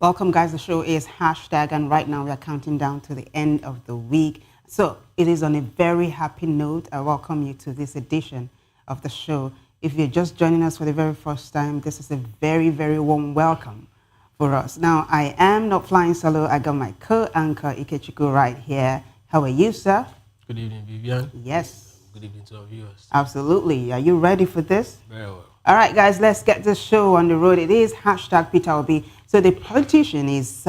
Welcome, guys. The show is hashtag, and right now we are counting down to the end of the week. So it is on a very happy note. I welcome you to this edition of the show. If you're just joining us for the very first time, this is a very, very warm welcome for us. Now, I am not flying solo. I got my co-anchor, Ikechukwu, right here. How are you, sir? Good evening, Vivian. Yes. Good evening to our viewers. Absolutely. Are you ready for this? Very well. All right, guys, let's get this show on the road. It is hashtag Peter Obi. So the politician is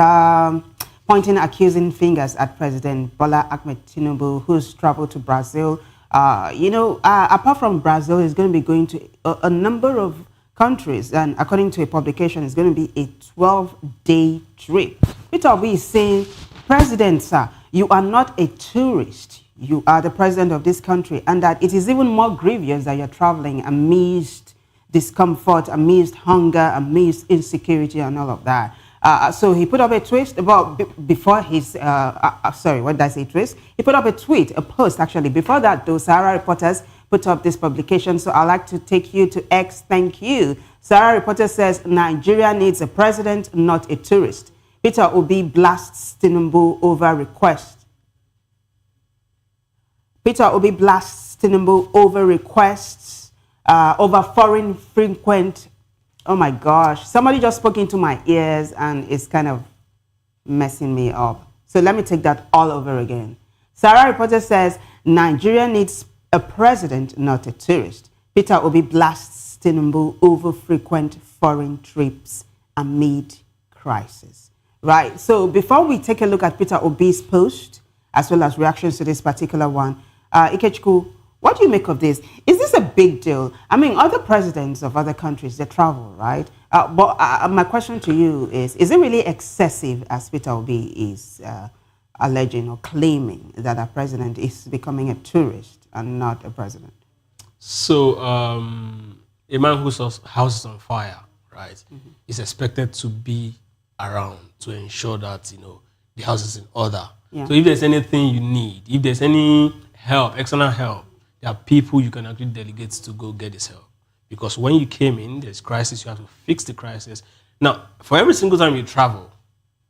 pointing accusing fingers at President Bola Ahmed Tinubu, who's traveled to Brazil. Apart from Brazil, he's going to be going to a number of countries. And according to a publication, it's going to be a 12-day trip. Peter Obi is saying, President, sir, you are not a tourist. You are the president of this country. And that it is even more grievous that you're traveling amidst discomfort, amidst hunger, amidst insecurity, and all of that. So he put up a tweet about before his, sorry, what did I say, twist? He put up a tweet, a post actually. Before that, those Sahara reporters put up this publication. So I'd like to take you to X, thank you. Sahara reporter says, Nigeria needs a president, not a tourist. Peter Obi blasts Tinubu over request. Peter Obi blasts Tinubu over requests. Over foreign frequent, oh my gosh, somebody just spoke into my ears and it's kind of messing me up. So let me take that all over again. Sarah reporter says, Nigeria needs a president, not a tourist. Peter Obi blasts Tinubu over frequent foreign trips amid crisis. Right, so before we take a look at Peter Obi's post, as well as reactions to this particular one, Ikechukwu, what do you make of this? Is this a big deal? I mean, other presidents of other countries, they travel, right? But my question to you is it really excessive, as Peter Obi is alleging or claiming, that a president is becoming a tourist and not a president? So, a man whose house is on fire, right, is expected to be around to ensure that, the house is in order. Yeah. So if there's anything you need, if there's any help, external help, there are people you can actually delegate to go get this help. Because when you came in, there's crisis, you have to fix the crisis. Now, for every single time you travel,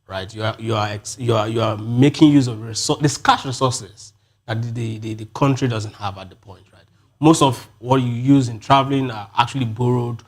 right, you are making use of the scarce resources that the country doesn't have at the point, right? Most of what you use in traveling are actually borrowed,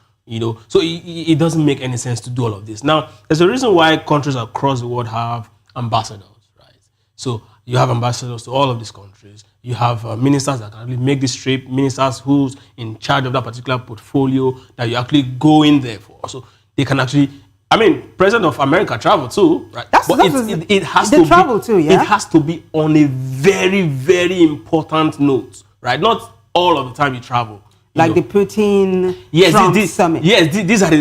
so it doesn't make any sense to do all of this. Now, there's a reason why countries across the world have ambassadors, right? So you have ambassadors to all of these countries. You have ministers that can actually make this trip, ministers who's in charge of that particular portfolio that you actually go in there for. So they can actually, President of America travel too, right? It has to travel too, yeah? It has to be on a very, very important note, right? Not all of the time you travel. Like the Putin Trump summit. Yes, these are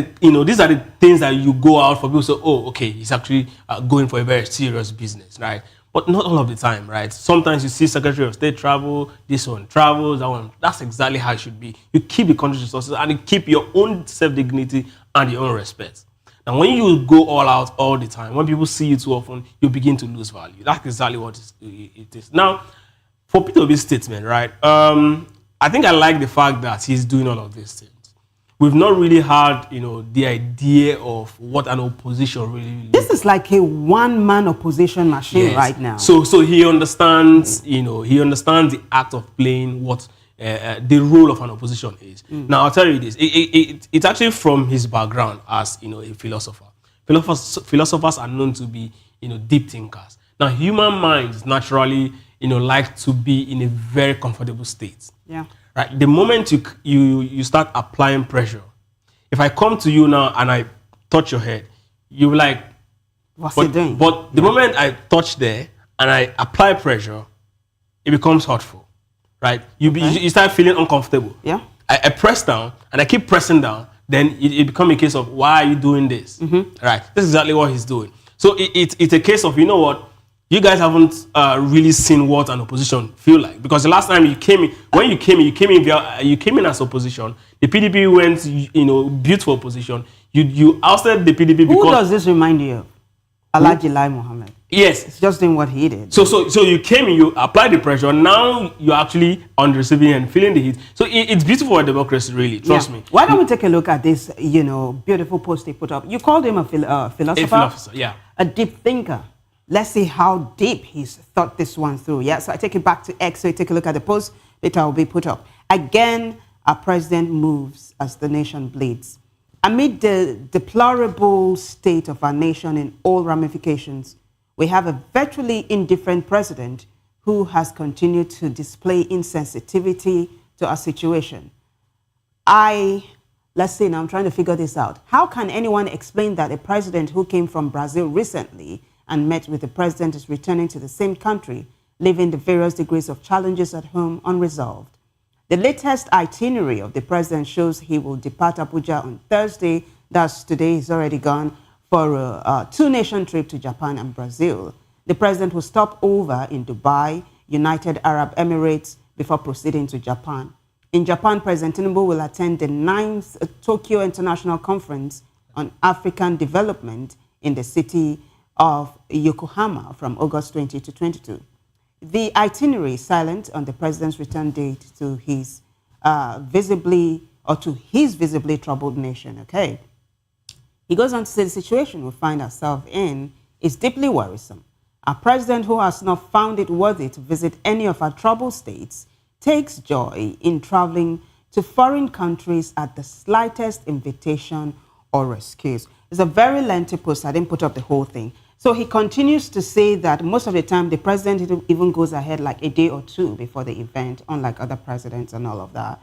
the things that you go out for. People say, oh, okay, he's actually going for a very serious business, right? But not all of the time, right? Sometimes you see Secretary of State travel, this one travels, that one. That's exactly how it should be. You keep the country's resources and you keep your own self-dignity and your own respect. Now, when you go all out all the time, when people see you too often, you begin to lose value. That's exactly what it is. Now, for Peter Obi's statement, right? I think I like the fact that he's doing all of these things. We've not really had, the idea of what an opposition really is. This is like a one-man opposition machine right now. So he understands, he understands the act of playing what the role of an opposition is. Now, I'll tell you this. It's actually from his background as, a philosopher. Philosophers are known to be, deep thinkers. Now, human minds naturally, like to be in a very comfortable state. Yeah. Right. The moment you start applying pressure, if I come to you now and I touch your head, you will like, what's it doing? But the moment I touch there and I apply pressure, it becomes hurtful, right? You start feeling uncomfortable. Yeah. I press down and I keep pressing down, then it becomes a case of, why are you doing this? Right. This is exactly what he's doing. So it's a case of, you guys haven't really seen what an opposition feel like, because the last time you came in, when you came in as opposition. The PDP went, built for opposition. You ousted the PDP because. Who does this remind you of? Alhaji Lai Mohammed. Yes. It's just doing what he did. So you came in, you applied the pressure. Now you're actually on the receiving end, feeling the heat. So it's beautiful for democracy, really. Trust me. Why don't we take a look at this, beautiful post he put up? You called him a philosopher. A philosopher, yeah. A deep thinker. Let's see how deep he's thought this one through. Yeah, so I take it back to X. So you take a look at the post that will be put up. Again, our president moves as the nation bleeds. Amid the deplorable state of our nation in all ramifications, we have a virtually indifferent president who has continued to display insensitivity to our situation. Let's see, now I'm trying to figure this out. How can anyone explain that a president who came from Brazil recently and met with the president is returning to the same country, leaving the various degrees of challenges at home unresolved? The latest itinerary of the president shows he will depart Abuja on Thursday, that's today, he's already gone, for a two-nation trip to Japan and Brazil. The president will stop over in Dubai, United Arab Emirates, before proceeding to Japan. In Japan, President Tinubu will attend the 9th Tokyo International Conference on African Development in the city of Yokohama from August 20 to 22. The itinerary is silent on the president's return date to his visibly troubled nation, okay? He goes on to say the situation we find ourselves in is deeply worrisome. Our president, who has not found it worthy to visit any of our troubled states, takes joy in traveling to foreign countries at the slightest invitation or excuse. It's a very lengthy post. I didn't put up the whole thing. So he continues to say that most of the time the president even goes ahead like a day or two before the event, unlike other presidents and all of that.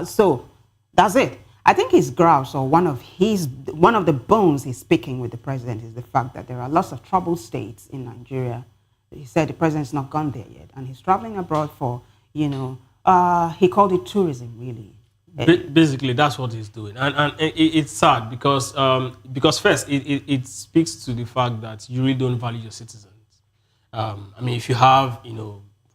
So that's it. I think his grouse, or one of the bones he's picking with the president, is the fact that there are lots of troubled states in Nigeria. He said the president's not gone there yet, and he's traveling abroad for, he called it tourism, really. Basically, that's what he's doing, and it's sad because first it speaks to the fact that you really don't value your citizens. I mean, if you have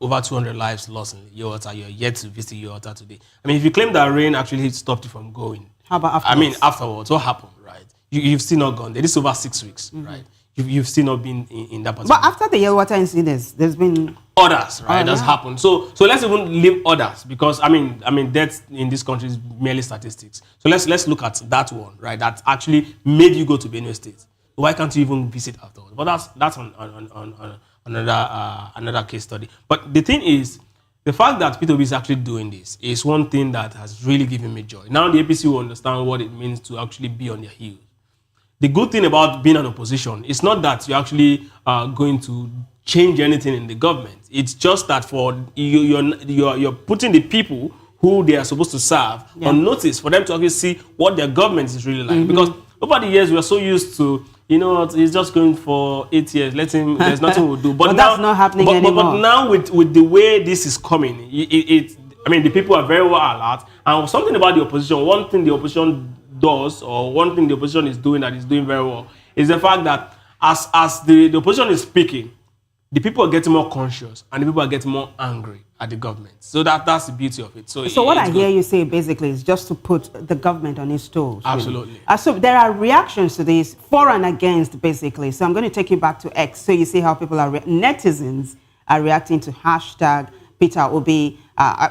over 200 lives lost in Yota, you're yet to visit Yota today. I mean, if you claim that rain actually stopped you from going, how about afterwards? I mean, afterwards, what happened, right? You've still not gone there. This is over 6 weeks, right? You've still not been in that particular. But after the Yelwater incident, there's been others, right? That's happened. So let's even leave others, because I mean, deaths in this country is merely statistics. So let's look at that one, right? That actually made you go to Benue State. Why can't you even visit afterwards? But that's on another case study. But the thing is, the fact that P2B is actually doing this is one thing that has really given me joy. Now the APC will understand what it means to actually be on their heels. The good thing about being an opposition is not that you're actually going to change anything in the government. It's just that for you're putting the people who they are supposed to serve on notice for them to actually see what their government is really like. Because over the years, we are so used to, he's just going for 8 years. Let him, there's nothing we'll do. But now, that's not happening anymore. But now with the way this is coming, the people are very well alert. And something about the opposition, one thing the opposition does, or one thing the opposition is doing that is doing very well, is the fact that as the opposition is speaking, the people are getting more conscious and the people are getting more angry at the government. So that's the beauty of it. So what I hear you say basically is just to put the government on its toes. Absolutely. Really. So there are reactions to this, for and against, basically. So I'm going to take you back to X, so you see how people are, netizens are reacting to hashtag Peter Obi.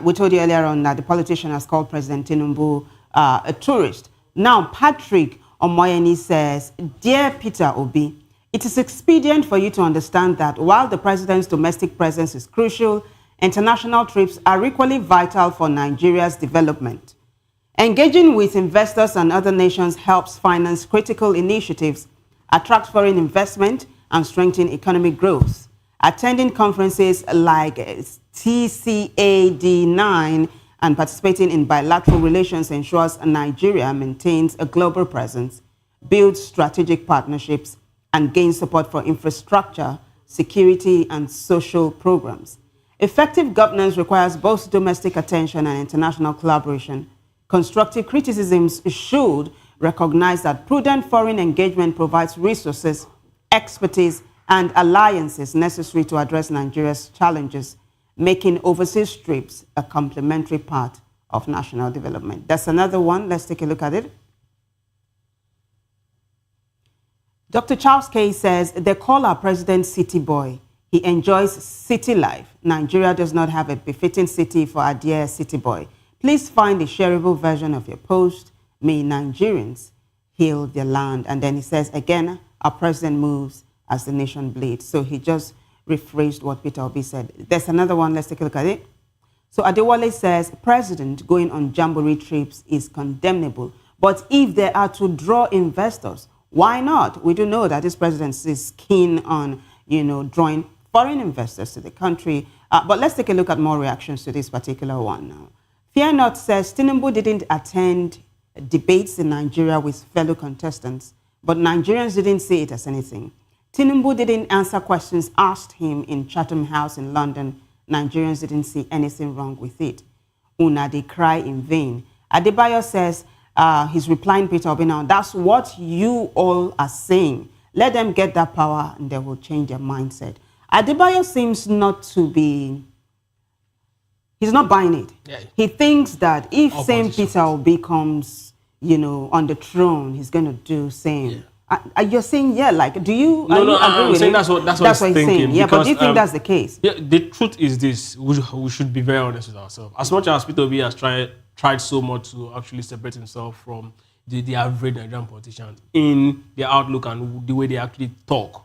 We told you earlier on that the politician has called President Tinubu a tourist. Now, Patrick Omoyeni says, "Dear Peter Obi, it is expedient for you to understand that while the president's domestic presence is crucial, international trips are equally vital for Nigeria's development. Engaging with investors and other nations helps finance critical initiatives, attract foreign investment, and strengthen economic growth. Attending conferences like TCAD9 and participating in bilateral relations ensures Nigeria maintains a global presence, builds strategic partnerships, and gain support for infrastructure, security, and social programs. Effective governance requires both domestic attention and international collaboration. Constructive criticisms should recognize that prudent foreign engagement provides resources, expertise, and alliances necessary to address Nigeria's challenges, making overseas trips a complementary part of national development." That's another one. Let's take a look at it. Dr. Charles K says, they call our president city boy. He enjoys city life. Nigeria does not have a befitting city for our dear city boy. Please find the shareable version of your post. May Nigerians heal their land. And then he says, again, our president moves as the nation bleeds. So he just rephrased what Peter Obi said. There's another one. Let's take a look at it. So Adewale says, president going on jamboree trips is condemnable. But if they are to draw investors, why not? We do know that this president is keen on, drawing foreign investors to the country. But let's take a look at more reactions to this particular one now. Fear Not says, Tinubu didn't attend debates in Nigeria with fellow contestants, but Nigerians didn't see it as anything. Tinubu didn't answer questions asked him in Chatham House in London. Nigerians didn't see anything wrong with it. Una, they cry in vain. Adebayo says, he's replying Peter Obi now, that's what you all are saying. Let them get that power and they will change their mindset. Adebayo seems not to be, he's not buying it. Yeah. He thinks that if same Peter Obi comes, on the throne, he's going to do same. Yeah. You're saying, like, do you agree I'm with saying it? that's what he's thinking. Yeah, because, but do you think that's the case? Yeah, the truth is this, we should be very honest with ourselves. As much as Peter Obi has tried so much to actually separate himself from the average Nigerian politicians in their outlook and the way they actually talk,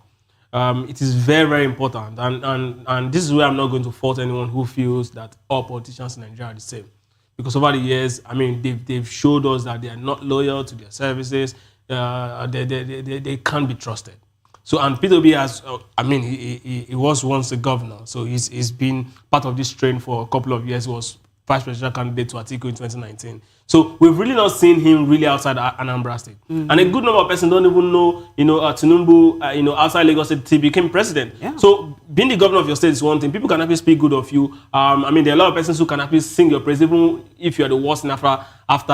it is very, very important. And this is where I'm not going to fault anyone who feels that all politicians in Nigeria are the same. Because over the years, they've showed us that they are not loyal to their services. They can't be trusted. So, and Peter Obi has, he was once a governor. So he's been part of this train for a couple of years. He was vice presidential candidate to Atiku in 2019. So we've really not seen him really outside Anambra State. Mm-hmm. And a good number of persons don't even know, Tinubu, outside Lagos State, he became president. Yeah. So being the governor of your state is one thing. People can actually speak good of you. There are a lot of persons who can actually sing your praise, even if you're the worst in Africa after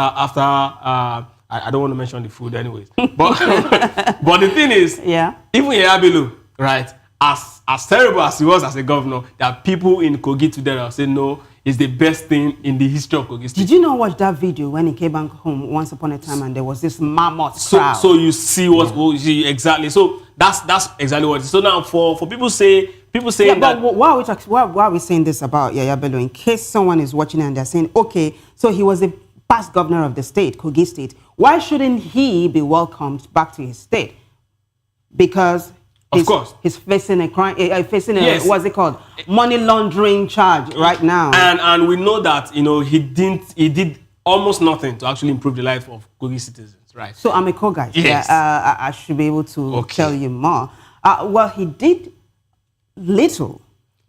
I don't want to mention the food anyways. But but the thing is, even Yabilu, right, as terrible as he was as a governor, there are people in Kogi today that say no, it's the best thing in the history of Kogi State. Did you not watch that video when he came back home once upon a time and there was this mammoth crowd? So you see exactly. So that's exactly what it is. So now for people saying that. But why are we saying this about Yaya Bello? In case someone is watching and they're saying, okay, so he was the past governor of the state, Kogi State. Why shouldn't he be welcomed back to his state? Because of course he's facing a crime, what's it called? Money laundering charge right now. And we know that he did almost nothing to actually improve the life of Kogi citizens, right? So I'm a call guy. Yes. I should be able to tell you more. Well, he did little.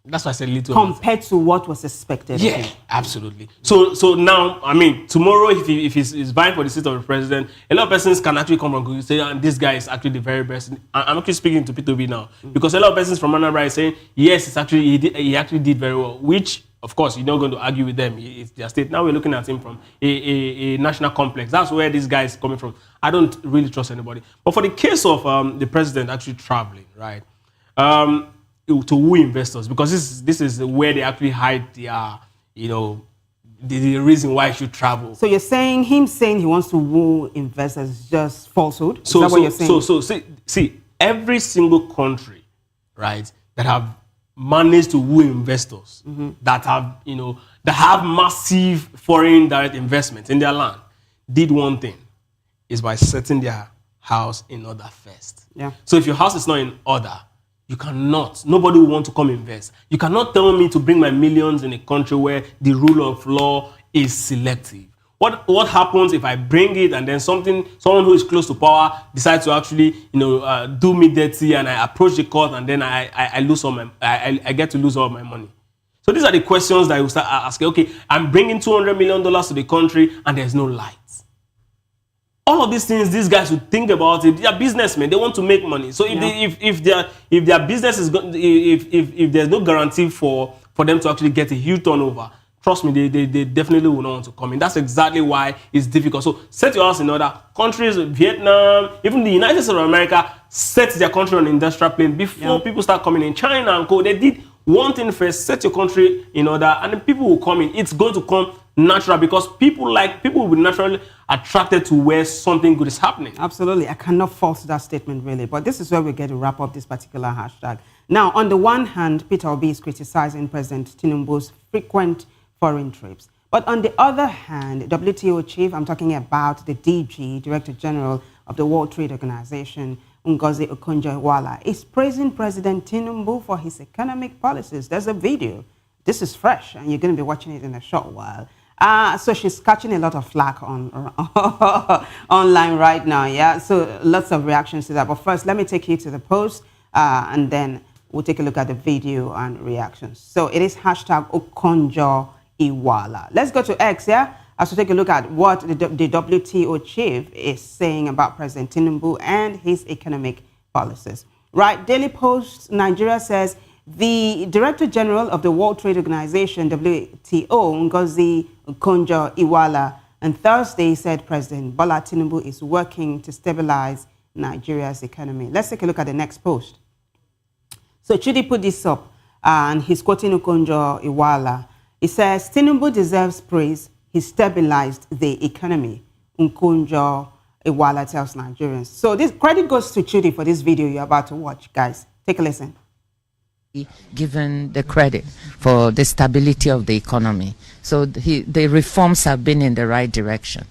That's why I said little. Compared to what was expected. Yeah, absolutely. So now, tomorrow, if he's vying for the seat of the president, a lot of persons can actually come and say, and this guy is actually the very best. I'm actually speaking to Peter Obi now, because a lot of persons from Anambra is saying, yes, he actually did very well, which, of course, you're not going to argue with them. It's their state. Now we're looking at him from a national complex. That's where this guy is coming from. I don't really trust anybody. But for the case of the president actually traveling, right, to woo investors, because this is where they actually hide their, the reason why he should travel. So you're saying him saying he wants to woo investors is just falsehood? Is that what you're saying? So see, every single country, right, that have managed to woo investors, that have massive foreign direct investments in their land, did one thing, is by setting their house in order first. Yeah. So if your house is not in order, nobody will want to come invest. You cannot tell me to bring my millions in a country where the rule of law is selective. What happens if I bring it and then someone who is close to power decides to actually, do me dirty, and I approach the court and then I lose I get to lose all my money. So these are the questions that you start asking. Okay, I'm bringing $200 million to the country and there's no lights. All of these things, these guys would think about it. They are businessmen. They want to make money. So if their business is if there's no guarantee for them to actually get a huge turnover, trust me, they definitely will not want to come in. That's exactly why it's difficult. So set your house in order. Countries, Vietnam, even the United States of America, set their country on industrial plane before people start coming in. China and co, they did one thing first: set your country in order, and then people will come in. It's going to come natural, because people will be naturally attracted to where something good is happening. Absolutely. I cannot fault that statement, really. But this is where we get to wrap up this particular hashtag. Now, on the one hand, Peter Obi is criticizing President Tinubu's frequent foreign trips. But on the other hand, WTO chief, I'm talking about the DG, Director General of the World Trade Organization, Okonjo-Iweala, is praising President Tinubu for his economic policies. There's a video. This is fresh, and you're going to be watching it in a short while. So she's catching a lot of flack on online right now, yeah? So lots of reactions to that. But first, let me take you to the post, and then we'll take a look at the video and reactions. So it is hashtag Okonjo-Iweala. Let's go to X, yeah? As we take a look at what the WTO chief is saying about President Tinubu and his economic policies. Right, Daily Post Nigeria says, the Director General of the World Trade Organization, WTO, Okonjo-Iweala, on Thursday said President Bola Tinubu is working to stabilize Nigeria's economy. Let's take a look at the next post. So Chudi put this up, and he's quoting Okonjo-Iweala. He says, Tinubu deserves praise. He stabilized the economy, Okonjo-Iweala tells Nigerians. So this credit goes to Chudi for this video you're about to watch, guys. Take a listen. Given the credit for the stability of the economy. So the reforms have been in the right direction.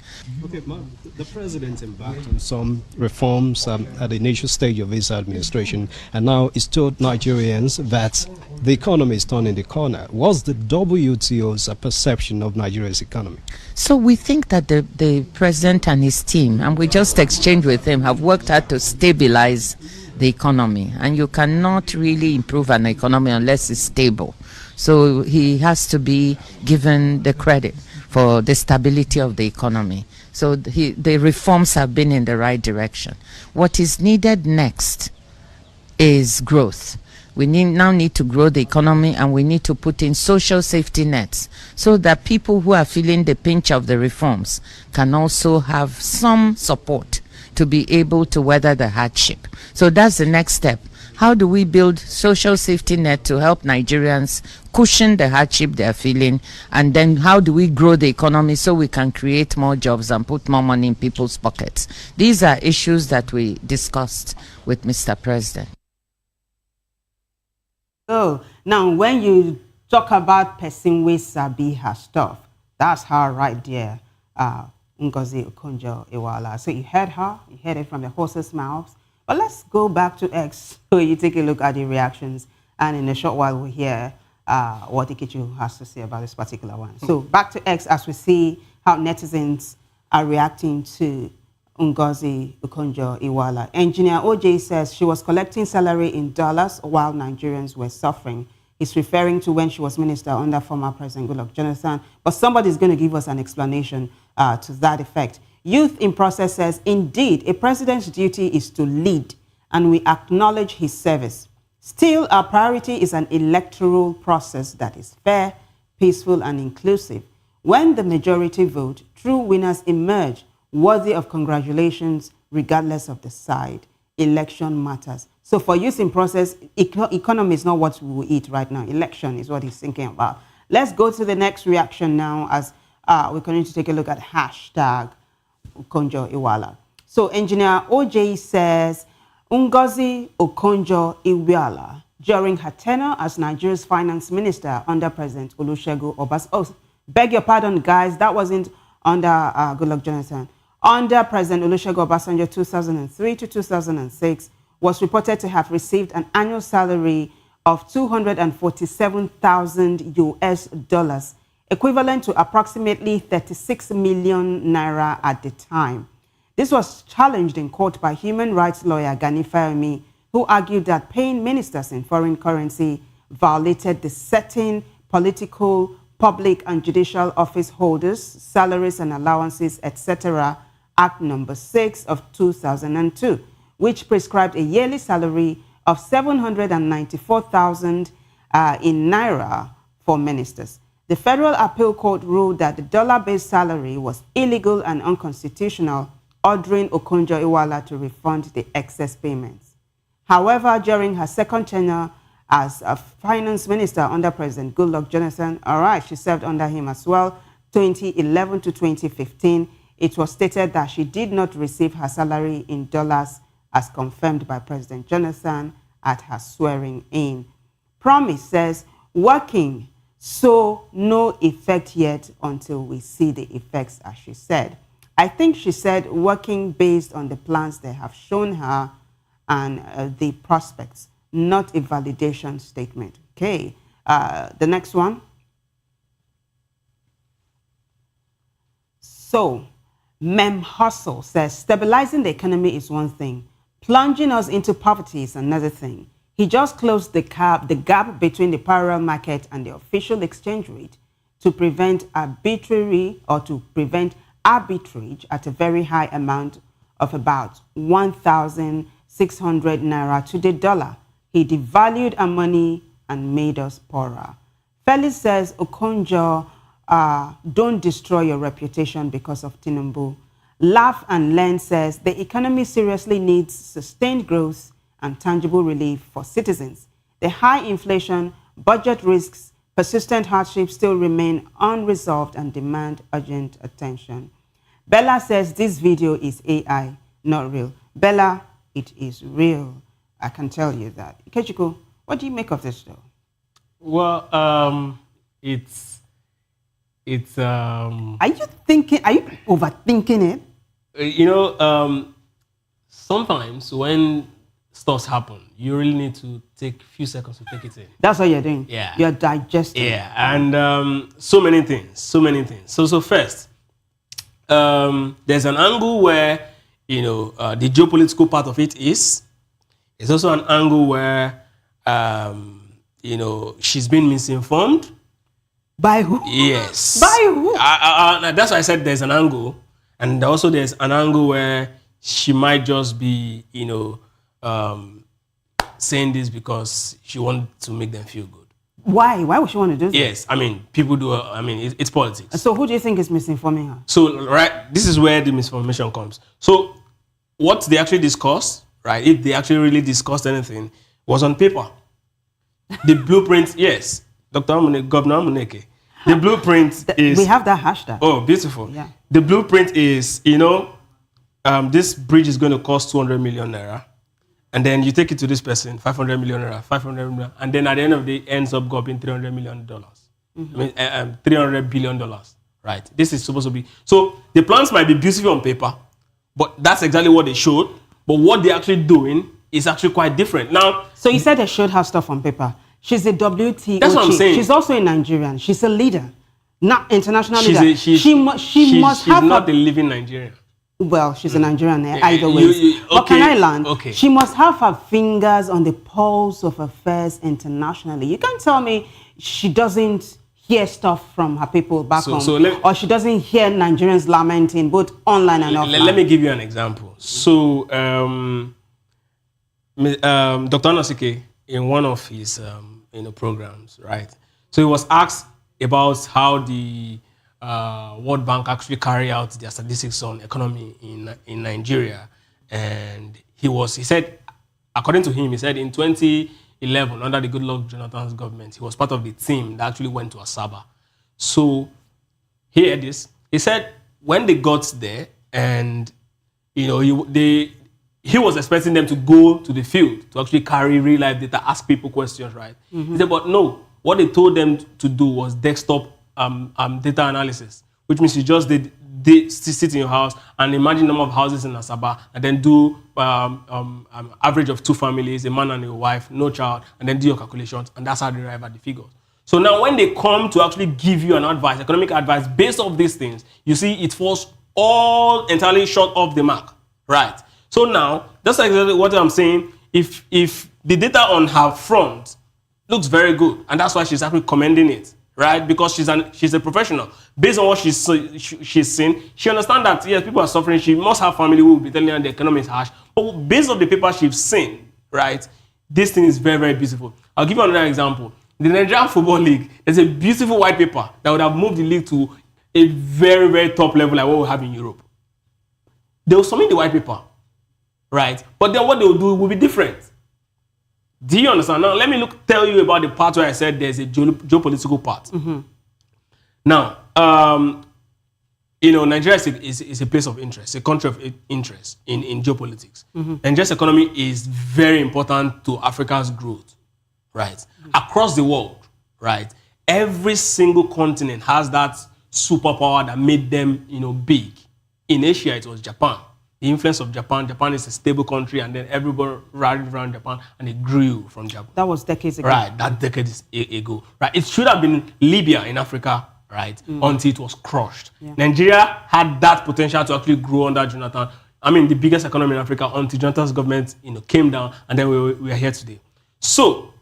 Okay, ma'am, the president embarked on some reforms at the initial stage of his administration, and now he's told Nigerians that the economy is turning the corner. What's the WTO's perception of Nigeria's economy? So we think that the president and his team, and we just exchanged with him, have worked hard to stabilize the economy, and you cannot really improve an economy unless it's stable. So he has to be given the credit for the stability of the economy. So the reforms have been in the right direction. What is needed next is growth. We now need to grow the economy, and we need to put in social safety nets so that people who are feeling the pinch of the reforms can also have some support to be able to weather the hardship. So that's the next step. How do we build social safety net to help Nigerians cushion the hardship they're feeling? And then how do we grow the economy so we can create more jobs and put more money in people's pockets? These are issues that we discussed with Mr. President. So now when you talk about person with sabi her stuff, that's her right there. Ngozi Okonjo-Iweala. So you heard her, you heard it from the horse's mouths. But let's go back to X so you take a look at the reactions. And in a short while, we'll hear what Ikechu has to say about this particular one. So back to X as we see how netizens are reacting to Ngozi Okonjo-Iweala. Engineer OJ says she was collecting salary in dollars while Nigerians were suffering. He's referring to when she was minister under former President Goodluck Jonathan. But somebody's going to give us an explanation to that effect. Youth in Process says, indeed, a president's duty is to lead, and we acknowledge his service. Still, our priority is an electoral process that is fair, peaceful, and inclusive. When the majority vote, true winners emerge, worthy of congratulations, regardless of the side. Election matters. So for Youth in Process, economy is not what we will eat right now. Election is what he's thinking about. Let's go to the next reaction now as we're going to take a look at hashtag Okonjo-Iweala. So Engineer OJ says, Ngozi Okonjo-Iweala, during her tenure as Nigeria's finance minister under President Olusegun Obasanjo. Oh, beg your pardon, guys, that wasn't under Goodluck Jonathan. Under President Olusegun Obasanjo 2003 to 2006, was reported to have received an annual salary of $247,000 US, equivalent to approximately 36 million naira at the time. This was challenged in court by human rights lawyer Gani Fayomi, who argued that paying ministers in foreign currency violated the certain political, public, and judicial office holders, salaries and allowances, etc., Act No. 6 of 2002, which prescribed a yearly salary of 794,000 in naira for ministers. The Federal Appeal Court ruled that the dollar-based salary was illegal and unconstitutional, ordering Okonjo-Iweala to refund the excess payments. However, during her second tenure as a finance minister under President Goodluck Jonathan, she served under him as well, 2011 to 2015, it was stated that she did not receive her salary in dollars as confirmed by President Jonathan at her swearing in. Promise says, working, so no effect yet until we see the effects, as she said. I think she said working based on the plans they have shown her and the prospects, not a validation statement. Okay, the next one. So, Mem Hustle says, stabilizing the economy is one thing. Plunging us into poverty is another thing. He just closed the gap between the parallel market and the official exchange rate to prevent arbitrage at a very high amount of about 1,600 naira to the dollar. He devalued our money and made us poorer. Felix says, Okonjo, don't destroy your reputation because of Tinubu. Laugh and Learn says, the economy seriously needs sustained growth and tangible relief for citizens. The high inflation, budget risks, persistent hardships still remain unresolved and demand urgent attention. Bella says, this video is AI, not real. Bella, it is real. I can tell you that. Ikechukwu, what do you make of this though? Well, it's Are you overthinking it? You know, sometimes when stuff happen, you really need to take a few seconds to take it in. That's what you're doing. Yeah. You're digesting. Yeah, and so many things. So first, there's an angle where, you know, the geopolitical part of it is. There's also an angle where, you know, she's been misinformed. By who? Yes. By who? That's why I said there's an angle. And also there's an angle where she might just be, you know, saying this because she wants to make them feel good. Why? Why would she want to do this? Yes, I mean, people do, I mean, it's politics. So who do you think is misinforming her? So, right, this is where the misinformation comes. So, what they actually discussed, right, if they actually really discussed anything, was on paper. The blueprint, yes, Governor Amuneke. The blueprint is... We have that hashtag. Oh, beautiful. Yeah. The blueprint is, you know, this bridge is going to cost 200 million naira. And then you take it to this person, 500 million naira, 500 million, and then at the end of the day, ends up going $300 million. Mm-hmm. I mean, $300 billion, right? This is supposed to be... So the plans might be beautiful on paper, but that's exactly what they showed. But what they're actually doing is actually quite different. Now... So you said they showed her stuff on paper. She's a WTO That's what I'm chief. saying. She's also a Nigerian. She's a leader, not international leader. She's not a living Nigerian. Well, she's a Nigerian either way. But can I land? Okay. She must have her fingers on the pulse of affairs internationally. You can't tell me she doesn't hear stuff from her people back home, or she doesn't hear Nigerians lamenting both online and offline. Let me give you an example. So, Dr. Amuneke, in one of his programs, right? So he was asked about how the World Bank actually carry out their statistics on economy in Nigeria, and he said, according to him, he said in 2011 under the Goodluck Jonathan's government, he was part of the team that actually went to Asaba. So hear this. He said when they got there, and you know he was expecting them to go to the field to actually carry real life data, ask people questions, right? Mm-hmm. He said, but no, what they told them to do was desktop data analysis, which means you just sit in your house and imagine the number of houses in Asaba, and then do average of 2 families, a man and a wife, no child, and then do your calculations, and that's how they arrive at the figures. So now when they come to actually give you an advice, economic advice, based off these things, you see it falls all entirely short of the mark, right? So now, that's exactly what I'm saying. If the data on her front looks very good, and that's why she's actually commending it, right? Because she's a professional. Based on what she's seen, she understands that, yes, people are suffering. She must have family who will be telling her the economy is harsh. But based on the paper she's seen, right, this thing is very, very beautiful. I'll give you another example. The Nigerian Football League, there's a beautiful white paper that would have moved the league to a very, very top level like what we have in Europe. They will submit the white paper, right? But then what they will do will be different. Do you understand? Now, let me tell you about the part where I said there's a geopolitical part. Mm-hmm. Now, Nigeria is a place of interest, a country of interest in geopolitics. Nigeria's economy is very important to Africa's growth, right? Across the world, right? Every single continent has that superpower that made them, big. In Asia, it was Japan. The influence of Japan. Japan is a stable country, and then everybody rallied around Japan, and it grew from Japan. That was decades ago. Right, that decades ago. Right, it should have been Libya in Africa, right, until it was crushed. Yeah. Nigeria had that potential to actually grow under Jonathan. I mean, the biggest economy in Africa until Jonathan's government, came down, and then we are here today. So,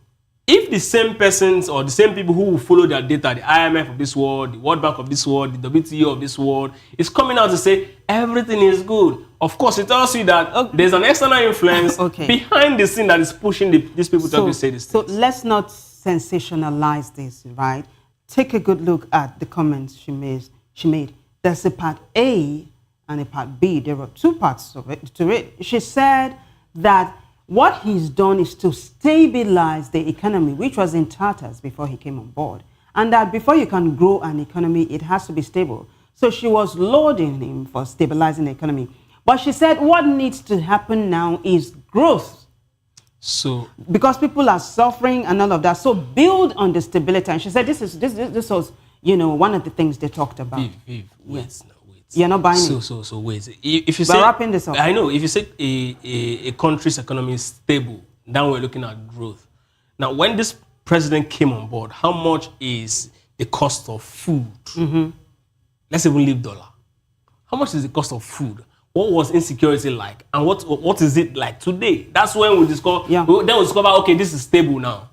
if the same persons or the same people who will follow their data, the IMF of this world, the World Bank of this world, the WTO of this world, is coming out to say everything is good, of course, it tells you that there's an external influence behind the scene that is pushing these people to actually say this. So let's not sensationalize this, right? Take a good look at the comments she made. There's a part A and a part B. There were two parts to it. She said that what he's done is to stabilize the economy, which was in tatters before he came on board. And that before you can grow an economy, it has to be stable. So she was lauding him for stabilizing the economy. But she said what needs to happen now is growth. So because people are suffering and all of that. So build on the stability. And she said this was, one of the things they talked about. Viv, wait. You're not buying it. So wait. If you say, wrapping this up. I know. If you say a country's economy is stable, then we're looking at growth. Now, when this president came on board, how much is the cost of food? Let's even leave dollar. How much is the cost of food? What was insecurity like? And what is it like today? That's when we discover. Yeah. Then we discover, okay, this is stable now.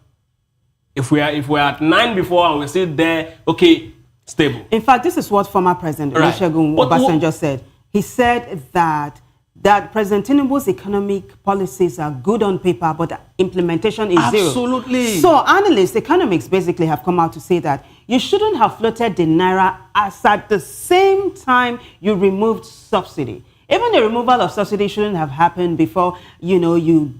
If we're at 9 before and we're still there, okay, stable. In fact, this is what former President Olusegun Obasanjo said. He said that President Tinubu's economic policies are good on paper, but implementation is zero. Absolutely. So analysts, economics basically have come out to say that you shouldn't have floated the naira as at the same time you removed subsidy. Even the removal of subsidy shouldn't have happened before, you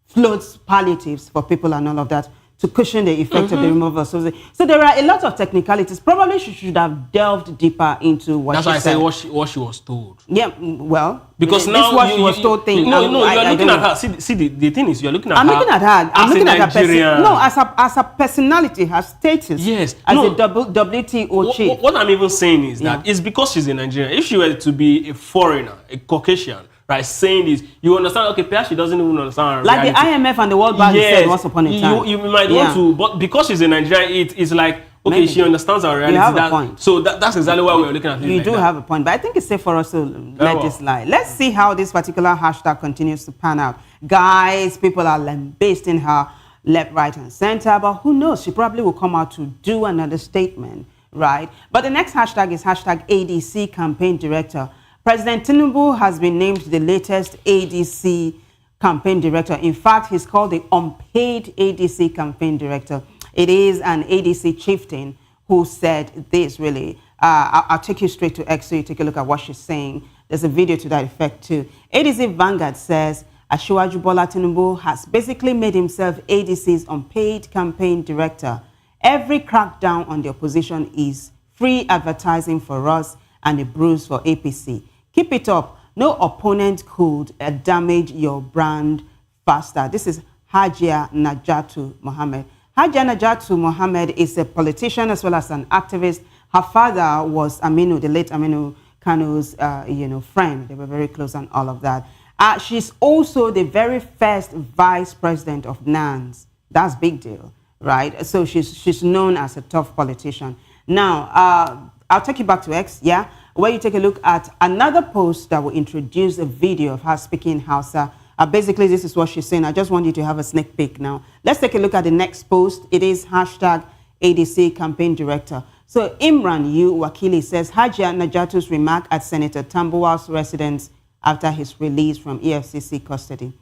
float palliatives for people and all of that, to cushion the effect of the removal of subsidy. So there are a lot of technicalities. Probably she should have delved deeper into what she said. That's why I say what she was told. Yeah, well, because this now what she was told thing. No, you're looking at her. See, the thing is, you're looking at her. I'm looking at her. I'm looking at her as a personality, her status. Yes. As a WTO chief. What I'm even saying is that it's because she's a Nigerian. If she were to be a foreigner, a Caucasian, right, saying this, you understand, okay, perhaps she doesn't even understand like reality. The IMF and the World Bank said once upon a time. You might want to, but because she's a Nigerian, it's like, okay, maybe she understands our reality. You have a point. So that's exactly why we're looking at it. You do have a point, but I think it's safe for us to let this lie. Let's see how this particular hashtag continues to pan out. Guys, people are lambasting her left, right, and center, but who knows? She probably will come out to do another statement, right? But the next hashtag is hashtag ADC campaign director. President Tinubu has been named the latest ADC campaign director. In fact, he's called the unpaid ADC campaign director. It is an ADC chieftain who said this, really. I'll take you straight to X so you take a look at what she's saying. There's a video to that effect, too. ADC Vanguard says Asiwaju Bola Tinubu has basically made himself ADC's unpaid campaign director. Every crackdown on the opposition is free advertising for us and a bruise for APC. Keep it up. No opponent could damage your brand faster. This is Hajia Najatu Mohammed. Hajia Najatu Mohammed is a politician as well as an activist. Her father was Aminu, the late Aminu Kano's friend. They were very close and all of that. She's also the very first vice president of NANS. That's a big deal, right? So she's known as a tough politician. Now, I'll take you back to X, where you take a look at another post that will introduce a video of her speaking Hausa. Basically, this is what she's saying. I just want you to have a sneak peek now. Let's take a look at the next post. It is hashtag ADC campaign director. So Imran U. Wakili says, Hajia Najatu's remark at Senator Tambuwal's residence after his release from EFCC custody.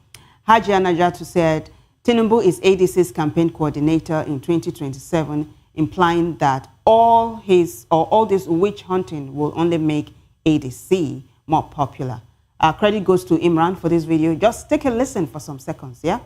Hajia Najatu said, Tinubu is ADC's campaign coordinator in 2027, implying that all this witch hunting will only make ADC more popular. Credit goes to Imran for this video. Just take a listen for some seconds, yeah?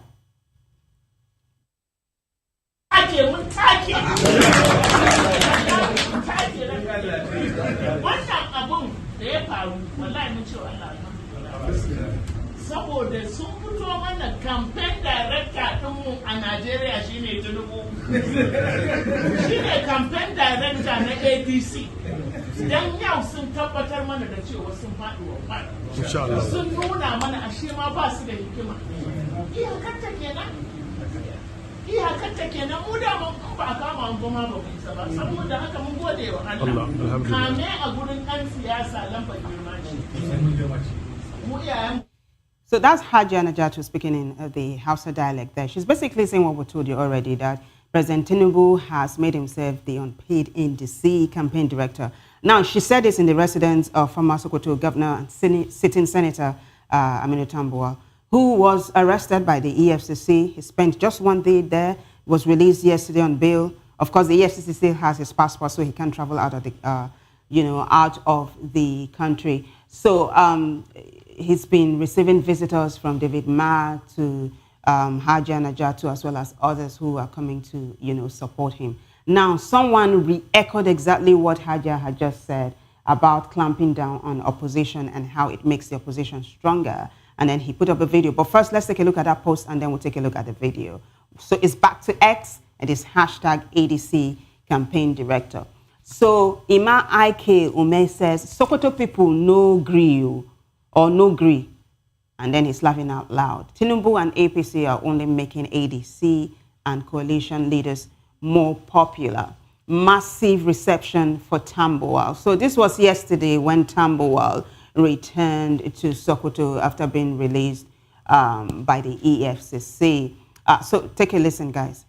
da ya faru wallahi mun ce Allah alhamdulillah saboda sun fito mana campaign director ɗinmu a Najeriya shine Tinubu shine campaign director na ADC dan yau sun tabbatar mana da cewa sun faɗi wa faɗi sun nuna mana ashe ma ba su da hikima iyakarta kenan mu da mun ba a kama an goma ba ku isa ba saboda haka mun gode wa Allah kame a gurin ɗan siyasa lambar girma ce mu iyayen. So that's Hajia Najatu speaking in the Hausa dialect there. She's basically saying what we told you already, that President Tinubu has made himself the unpaid NDC campaign director. Now, she said this in the residence of former Sokoto Governor and sitting Senator Aminu Tambuwal, who was arrested by the EFCC. He spent just one day there, was released yesterday on bail. Of course, the EFCC still has his passport, so he can't travel out of the, out of the country. So he's been receiving visitors from David Ma to Hajia Najatu, as well as others who are coming to, support him. Now, someone re-echoed exactly what Hajia had just said about clamping down on opposition and how it makes the opposition stronger. And then he put up a video. But first, let's take a look at that post, and then we'll take a look at the video. So it's back to X, and it's hashtag ADC campaign director. So Ima Ike Ume says, Sokoto people no gree or no gree. And then he's laughing out loud. Tinubu and APC are only making ADC and coalition leaders more popular. Massive reception for Tambuwal. So this was yesterday when Tambuwal returned to Sokoto after being released by the EFCC. So take a listen, guys.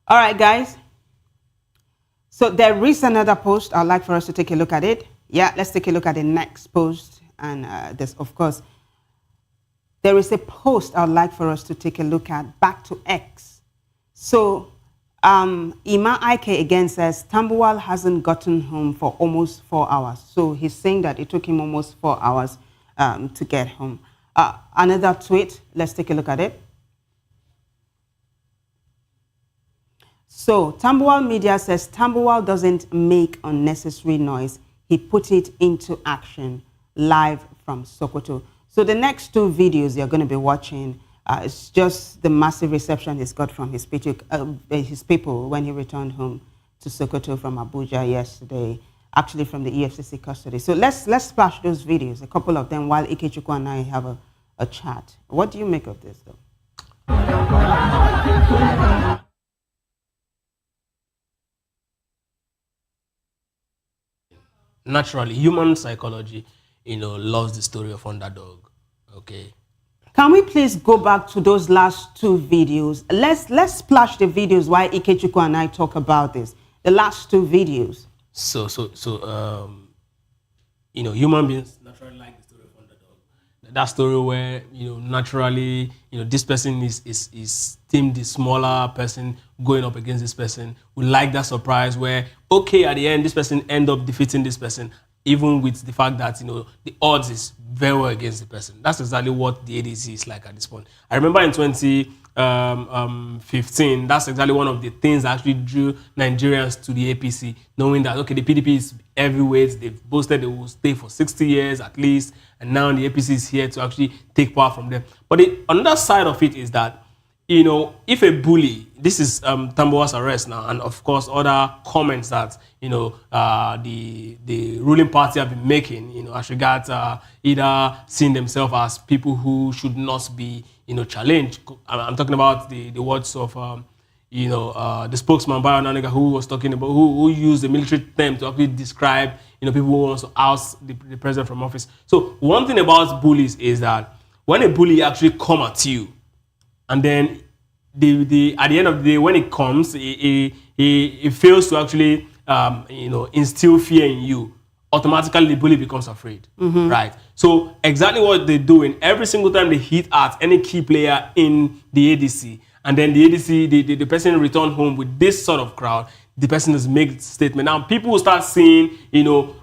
All right, guys. So there is another post. I'd like for us to take a look at it. Yeah, let's take a look at the next post. And there's, of course, there is a post I'd like for us to take a look at, back to X. So Ima Ike again says, Tambuwal hasn't gotten home for almost 4 hours. So he's saying that it took him almost 4 hours to get home. Another tweet, let's take a look at it. So Tambuwal Media says Tambuwal doesn't make unnecessary noise. He put it into action live from Sokoto. So the next two videos you're going to be watching, it's just the massive reception he's got from his people when he returned home to Sokoto from Abuja yesterday, actually from the EFCC custody. So let's splash those videos, a couple of them, while Ikechukwu and I have a chat. What do you make of this, though? Naturally, human psychology, loves the story of underdog. Okay. Can we please go back to those last two videos? Let's splash the videos while Ikechukwu and I talk about this. The last two videos. So, human beings naturally like the story of underdog. That story where, naturally, this person is deemed the smaller person going up against this person. We like that surprise where, okay, at the end, this person end up defeating this person, even with the fact that, the odds is very well against the person. That's exactly what the ADC is like at this point. I remember in 2015, that's exactly one of the things that actually drew Nigerians to the APC, knowing that, okay, the PDP is heavyweights, they've boasted they will stay for 60 years at least, and now the APC is here to actually take power from them. But the another side of it is that, if a bully, this is Tambuwal's arrest now, and of course other comments that, the ruling party have been making, as regards either seeing themselves as people who should not be, challenged. I'm talking about the words of, the spokesman, Bayo Onanuga, who was talking about, who used the military term to actually describe, people who want to oust the president from office. So one thing about bullies is that when a bully actually come at you, and then at the end of the day, when it comes, it fails to actually instill fear in you. Automatically, the bully becomes afraid, right? So exactly what they do in every single time they hit at any key player in the ADC, and then the ADC, the person return home with this sort of crowd, the person has made the statement. Now people will start seeing, you know,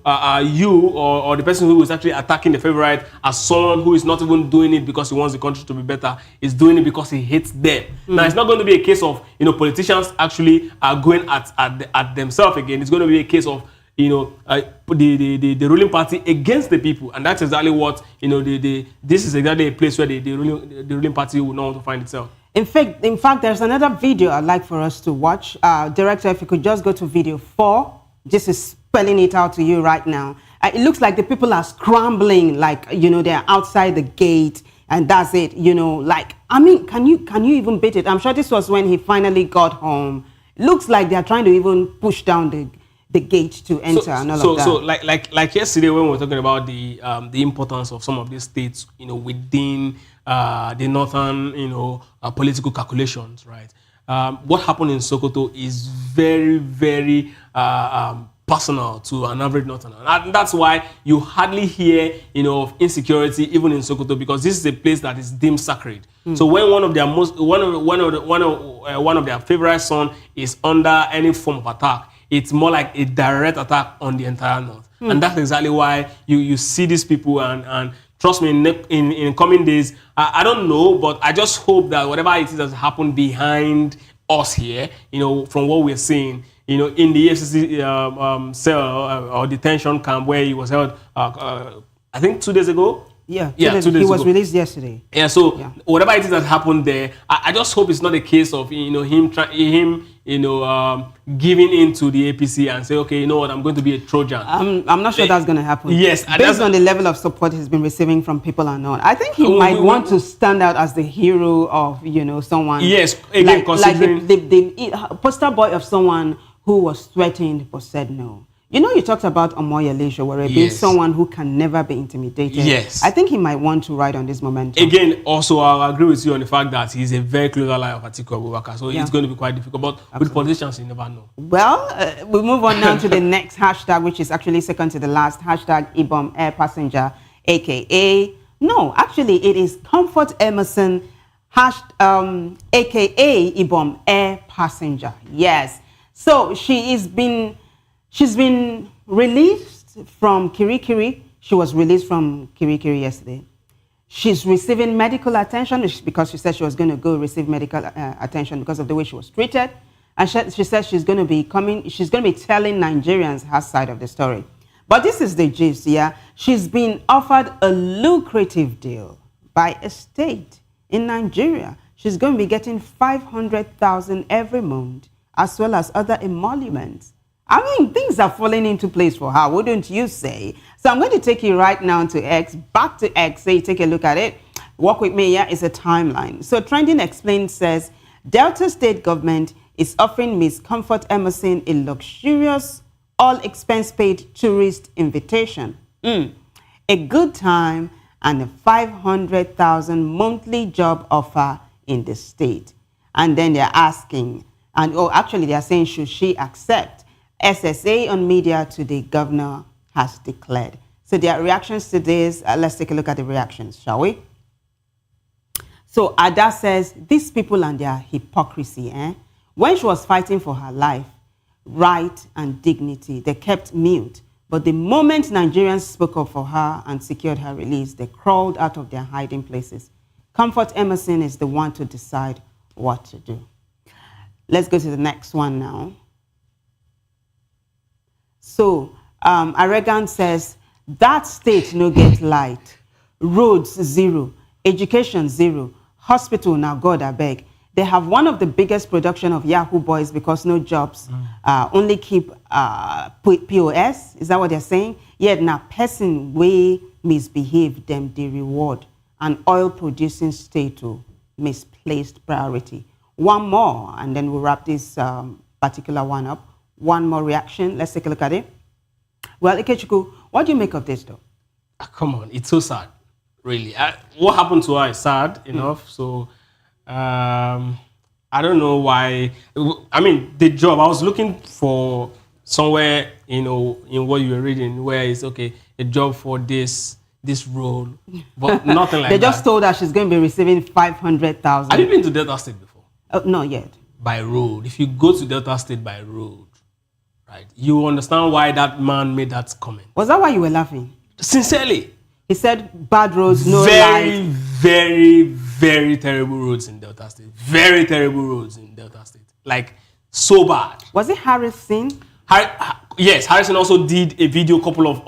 you or the person who is actually attacking the favorite as someone who is not even doing it because he wants the country to be better. Is doing it because he hates them. Now it's not going to be a case of, you know, politicians actually are going at themselves again. It's going to be a case of, you know, the ruling party against the people, and that's exactly what, you know, this is exactly a place where the ruling party will not want to find itself. In fact, there's another video I'd like for us to watch. Director, if you could just go to video 4, this is spelling it out to you right now. It looks like the people are scrambling, like, you know, they're outside the gate, and that's it, you know, like, I mean, can you even beat it? I'm sure this was when he finally got home. It looks like they're trying to even push down the gate to enter and all of that. So like yesterday when we were talking about the importance of some of these states, you know, within the northern, you know, political calculations, right? What happened in Sokoto is very, very personal to an average northerner, and that's why you hardly hear, you know, of insecurity even in Sokoto, because this is a place that is deemed sacred. So when one of their favorite son is under any form of attack, it's more like a direct attack on the entire north. And that's exactly why you see these people, and trust me, in coming days, I don't know, but I just hope that whatever it is that happened behind us here, you know, from what we're seeing, you know, in the EFCC cell or detention camp where he was held, I think 2 days ago. Yeah, 2 days ago. He was released yesterday. Yeah, so whatever it is that happened there, I just hope it's not a case of, you know, him giving in to the APC and say, okay, you know what, I'm going to be a Trojan. I'm not sure that's going to happen. Yes. Based on the level of support he's been receiving from people and all, I think he might want to stand out as the hero of, you know, someone. Yes, again, considering... Like the poster boy of someone who was threatened but said no. You know, you talked about Omoyele Sowore being someone who can never be intimidated. Yes. I think he might want to ride on this momentum. Again, also, I agree with you on the fact that he's a very close ally of Atiku Abubakar, so it's going to be quite difficult. But with politicians, you never know. Well, we move on now to the next hashtag, which is actually second to the last, hashtag Ibom Air Passenger, a.k.a. No, actually, it is Comfort Emerson, a.k.a. Ibom Air Passenger. Yes. So she's been released from Kirikiri. She was released from Kirikiri yesterday. She's receiving medical attention because she said she was going to go receive medical attention because of the way she was treated. And she said she's going to be telling Nigerians her side of the story. But this is the gist, yeah? She's been offered a lucrative deal by a state in Nigeria. She's going to be getting 500,000 every month, as well as other emoluments. I mean, things are falling into place for her, wouldn't you say? So I'm going to take you right now to X, back to X, so you take a look at it. Walk with me, yeah, it's a timeline. So Trending Explained says, Delta State government is offering Miss Comfort Emerson a luxurious, all-expense-paid tourist invitation. A good time and a 500,000 monthly job offer in the state. And then they're asking, actually they're saying, should she accept? SSA on media to the governor has declared. So their reactions to this, let's take a look at the reactions, shall we? So Ada says, these people and their hypocrisy, When she was fighting for her life, right and dignity, they kept mute. But the moment Nigerians spoke up for her and secured her release, they crawled out of their hiding places. Comfort Emerson is the one to decide what to do. Let's go to the next one now. So, Aregan says, that state no get light, roads zero, education zero, hospital now God I beg. They have one of the biggest production of Yahoo boys because no jobs, only keep POS, is that what they're saying? Yet now person way misbehave them they reward, an oil producing state to misplaced priority. One more, and then we'll wrap this particular one up. One more reaction. Let's take a look at it. Well, Ikechukwu, what do you make of this, though? Come on, it's so sad, really. What happened to her is sad enough. So, I don't know why. I mean, the job, I was looking for somewhere, you know, in what you were reading, where it's, okay, a job for this role, but nothing like that. They just told her she's going to be receiving 500,000. Have you been to Delta State before? Not yet. By road. If you go to Delta State by road, right, you understand why that man made that comment. Was that why you were laughing? Sincerely. He said bad roads, no very, light. very, very terrible roads in Delta State. Very terrible roads in Delta State. Like, so bad. Was it Harrison? Yes, Harrison also did a video, couple of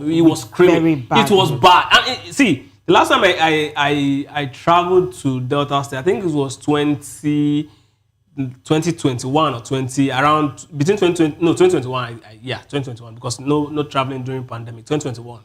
it was screaming. Very bad. It was bad. And see, the last time I traveled to Delta State, I think it was 2021 or 20, around, between 2020, no, 2021, yeah, 2021, because no traveling during pandemic, 2021.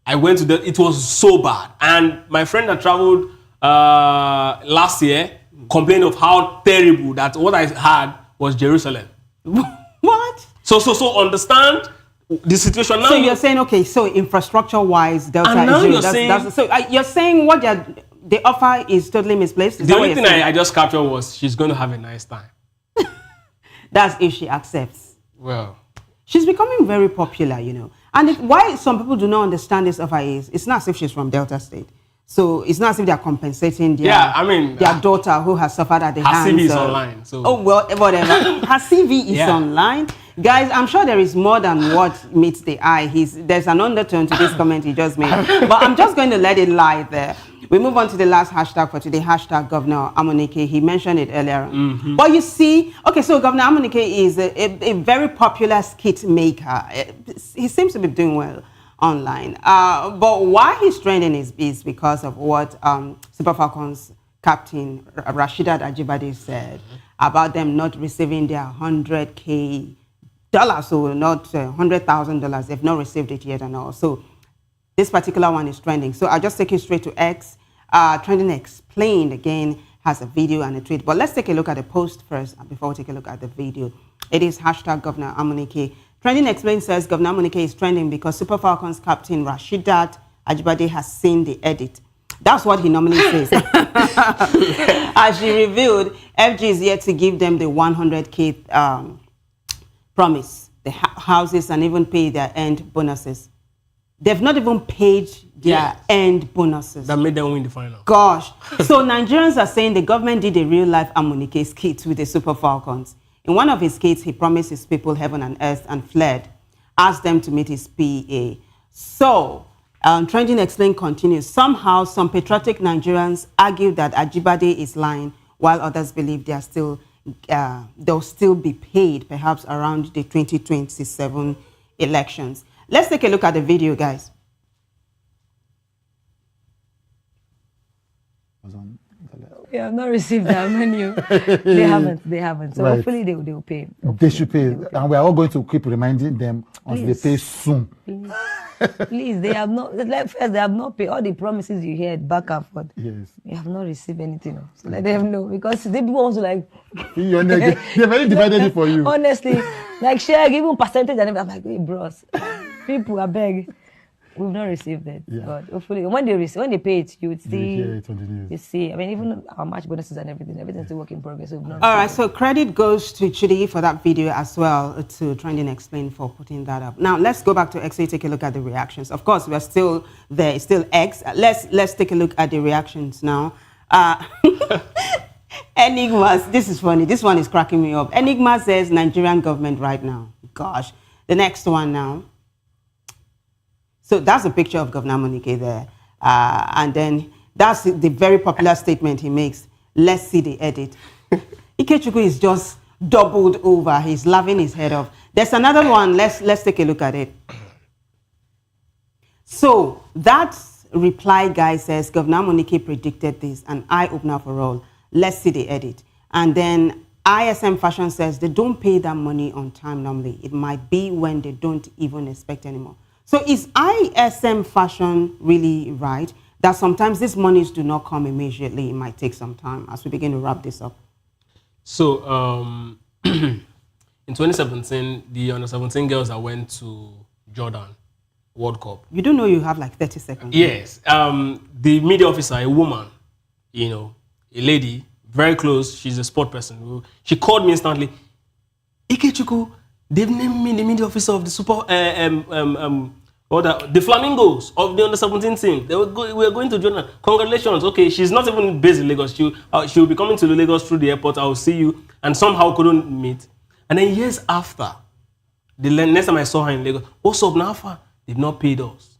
I went to it was so bad. And my friend that traveled last year complained of how terrible that what I had was Jerusalem. What? So understand the situation now. So you're saying, okay, so infrastructure-wise, Delta and now is doing, you're saying, so you're saying what the offer is totally misplaced? Is the only thing I just captured was she's going to have a nice time. That's if she accepts. Well, she's becoming very popular, you know. And why some people do not understand this offer is, it's not as if she's from Delta State. So it's not as if they're compensating their daughter who has suffered at the hands. Her CV is online. So. Oh, well, whatever. Her CV is online. Guys, I'm sure there is more than what meets the eye. There's an undertone to this comment he just made. But I'm just going to let it lie there. We move on to the last hashtag for today, hashtag Governor Amuneke. He mentioned it earlier. But you see, okay, so Governor Amuneke is a very popular skit maker. He seems to be doing well online. But why he's trending is because of what Super Falcons captain Rasheedat Ajibade said about them not receiving their $100K, so not $100,000. They've not received it yet and all. So this particular one is trending. So I'll just take you straight to X. Trending Explained again has a video and a tweet. But let's take a look at the post first before we take a look at the video. It is hashtag Governor Amuneke. Trending Explained says Governor Amuneke is trending because Super Falcons captain Rasheedat Ajibade has seen the edit. That's what he normally says. As she revealed, FG is yet to give them the 100K promise, the houses, and even pay their end bonuses. They've not even paid their end bonuses. That made them win the final. Gosh. So Nigerians are saying the government did a real-life Amuneke skit with the Super Falcons. In one of his skits, he promised his people heaven and earth and fled, asked them to meet his PA. So, Trending Explained continues. Somehow, some patriotic Nigerians argue that Ajibade is lying, while others believe they'll still be paid, perhaps around the 2027 elections. Let's take a look at the video, guys. Yeah, I've not received that money. They haven't. So hopefully they will pay. They should pay. And we are all going to keep reminding them until they pay soon. Please, they have not. Like first, they have not paid all the promises you heard back and forth. Yes. You have not received anything. So let them know, because they people want to like. They've already divided it for you. Honestly, like share, give them percentage, and I'm like, hey, bros, people are begging. We've not received it, but hopefully when they pay it, you would see. You hear it on the news. You see, I mean, even our match bonuses and everything's still work in progress. So we've not all right, so credit goes to Chidi for that video as well, to Trending Explained for putting that up. Now let's go back to X and take a look at the reactions. Of course, we're still there. It's still X. Let's take a look at the reactions now. Enigma, this is funny. This one is cracking me up. Enigma says Nigerian government right now. Gosh, the next one now. So that's a picture of Governor Amuneke there. And then that's the very popular statement he makes. Let's see the edit. Ikechukwu is just doubled over. He's laughing his head off. There's another one. Let's take a look at it. So that reply guy says, Governor Amuneke predicted this, an eye-opener for all. Let's see the edit. And then ISM Fashion says they don't pay that money on time normally. It might be when they don't even expect anymore. So is ISM Fashion really right that sometimes these monies do not come immediately? It might take some time as we begin to wrap this up. So in 2017, the under-17 girls that went to Jordan World Cup. You don't know you have like 30 seconds. Yes. The media officer, a woman, you know, a lady, very close, she's a sport person. She called me instantly. Ikechukwu, they've named me the media officer of the the Flamingos of the under-17 team. We're going to Jordan. Congratulations. Okay, she's not even based in Lagos. She'll be coming to Lagos through the airport. I'll see you. And somehow couldn't meet. And then years after, The next time I saw her in Lagos, what's up, Nafa? They've not paid us.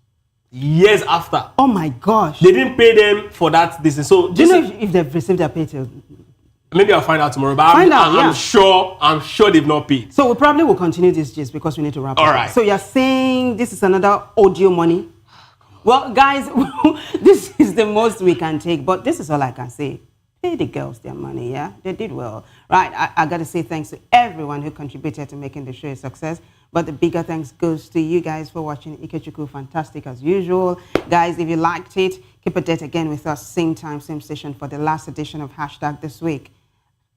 Years after. Oh my gosh. They didn't pay them for that business. So do you know if they've received their pay too? Maybe I'll find out tomorrow. But I'm sure they've not paid. So we probably will continue this just because we need to wrap up. All right. So you're saying this is another audio money? Well, guys, this is the most we can take, but this is all I can say. Pay the girls their money, yeah? They did well. Right, I got to say thanks to everyone who contributed to making the show a success. But the bigger thanks goes to you guys for watching Ikechukwu. Fantastic as usual. Guys, if you liked it, keep a date again with us, same time, same station for the last edition of Hashtag this week.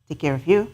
Take care of you.